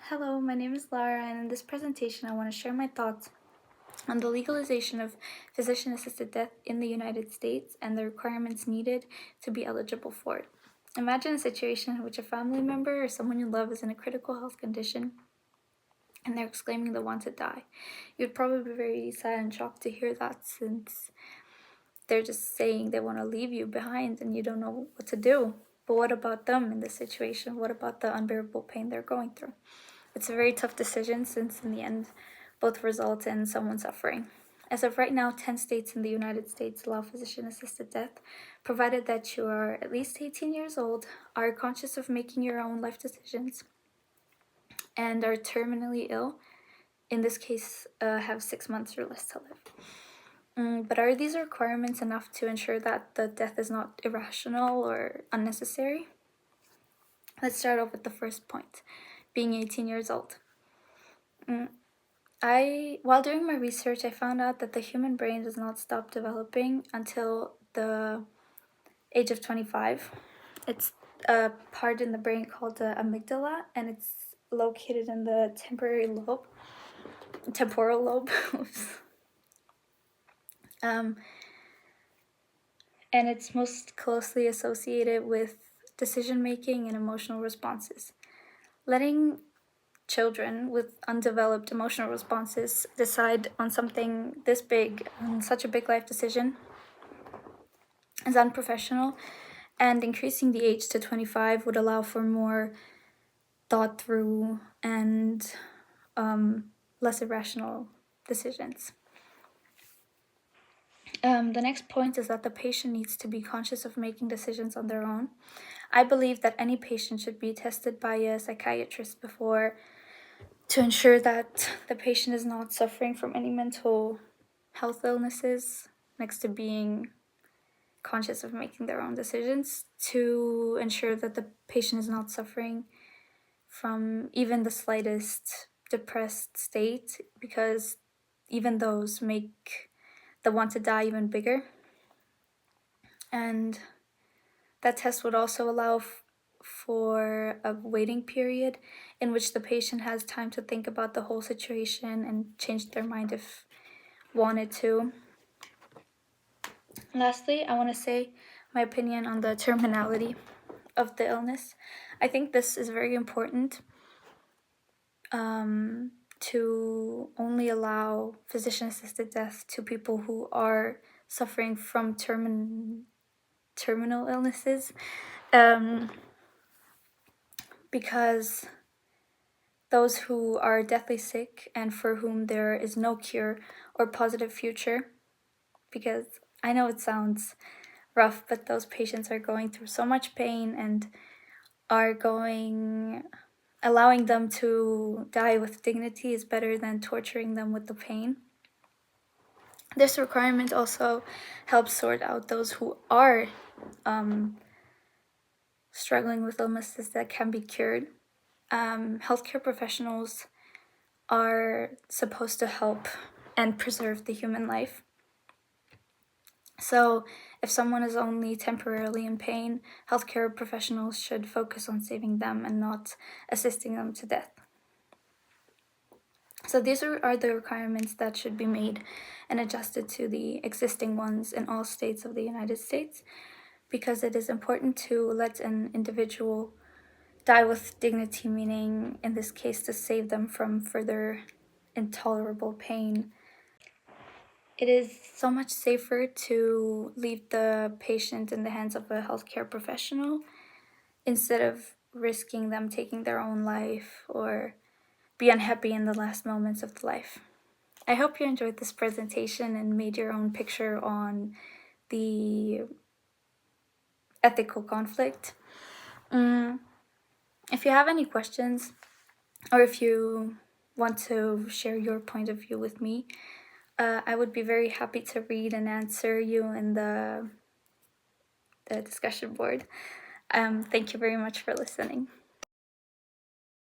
Hello, my name is Lara, and in this presentation, I want to share my thoughts on the legalization of physician assisted death in the United States and the requirements needed to be eligible for it. Imagine a situation in which a family member or someone you love is in a critical health condition and they're exclaiming they want to die. You'd probably be very sad and shocked to hear that, since they're just saying they want to leave you behind and you don't know what to do. But what about them in this situation? What about the unbearable pain they're going through? It's a very tough decision, since in the end, both result in someone suffering. As of right now, 10 states in the United States allow physician-assisted death, provided that you are at least 18 years old, are conscious of making your own life decisions, and are terminally ill. In this case, have 6 months or less to live. But are these requirements enough to ensure that the death is not irrational or unnecessary? Let's start off with the first point, being 18 years old. While doing my research, I found out that the human brain does not stop developing until the age of 25. It's a part in the brain called the amygdala, and it's located in the temporal lobe. And it's most closely associated with decision making and emotional responses. Letting children with undeveloped emotional responses decide on something this big, on such a big life decision, is unprofessional, and increasing the age to 25 would allow for more thought through and less irrational decisions. The next point is that the patient needs to be conscious of making decisions on their own. I believe that any patient should be tested by a psychiatrist before, to ensure that the patient is not suffering from any mental health illnesses, next to being conscious of making their own decisions, to ensure that the patient is not suffering from even the slightest depressed state, because even those make the want to die even bigger. And that test would also allow for a waiting period in which the patient has time to think about the whole situation and change their mind if wanted to. Lastly, I want to say my opinion on the terminality of the illness. I think this is very important, to only allow physician-assisted death to people who are suffering from terminal illnesses, because those who are deathly sick and for whom there is no cure or positive future, because I know it sounds rough, but those patients are going through so much pain, and allowing them to die with dignity is better than torturing them with the pain. This requirement also helps sort out those who are struggling with illnesses that can be cured. Healthcare professionals are supposed to help and preserve the human life. So if someone is only temporarily in pain, healthcare professionals should focus on saving them and not assisting them to death. So these are the requirements that should be made and adjusted to the existing ones in all states of the United States, because it is important to let an individual die with dignity, meaning in this case to save them from further intolerable pain. It is so much safer to leave the patient in the hands of a healthcare professional instead of risking them taking their own life or be unhappy in the last moments of the life. I hope you enjoyed this presentation and made your own picture on the ethical conflict. If you have any questions, or if you want to share your point of view with me, I would be very happy to read and answer you in the discussion board. Thank you very much for listening.